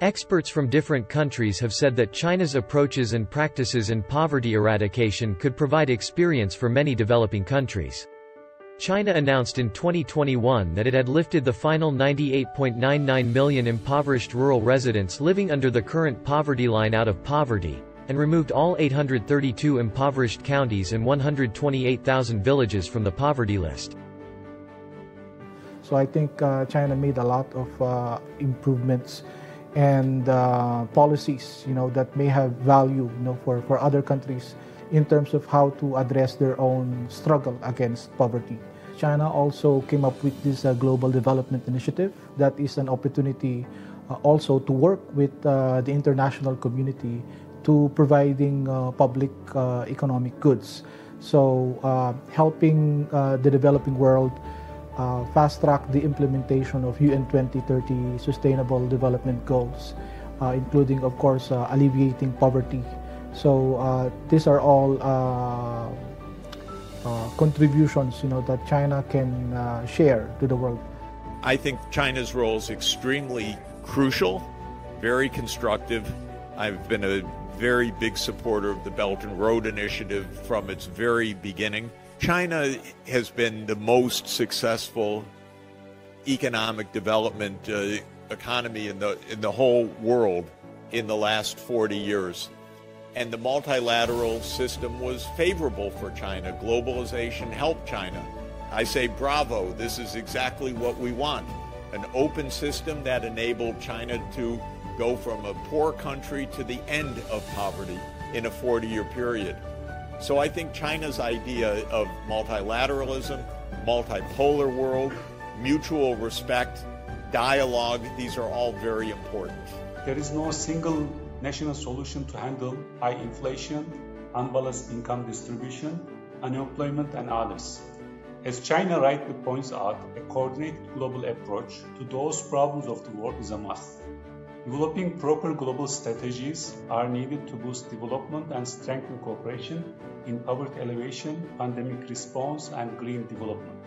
Experts from different countries have said that China's approaches and practices in poverty eradication could provide experience for many developing countries. China announced in 2021 that it had lifted the final 98.99 million impoverished rural residents living under the current poverty line out of poverty, and removed all 832 impoverished counties and 128,000 villages from the poverty list. So I think China made a lot of improvements and policies, that may have value, for other countries in terms of how to address their own struggle against poverty. China also came up with this Global Development Initiative that is an opportunity also to work with the international community to providing public economic goods. So helping the developing world fast-track the implementation of UN 2030 Sustainable Development Goals, including, of course, alleviating poverty. So these are all contributions, that China can share to the world. I think China's role is extremely crucial, very constructive. I've been a very big supporter of the Belt and Road Initiative from its very beginning. China has been the most successful economic development economy in the whole world in the last 40 years. And the multilateral system was favorable for China. Globalization helped China. I say bravo, this is exactly what we want. An open system that enabled China to go from a poor country to the end of poverty in a 40-year period. So I think China's idea of multilateralism, multipolar world, mutual respect, dialogue, these are all very important. There is no single national solution to handle high inflation, unbalanced income distribution, unemployment, and others. As China rightly points out, a coordinated global approach to those problems of the world is a must. Developing proper global strategies are needed to boost development and strengthen cooperation in poverty alleviation, pandemic response, and green development.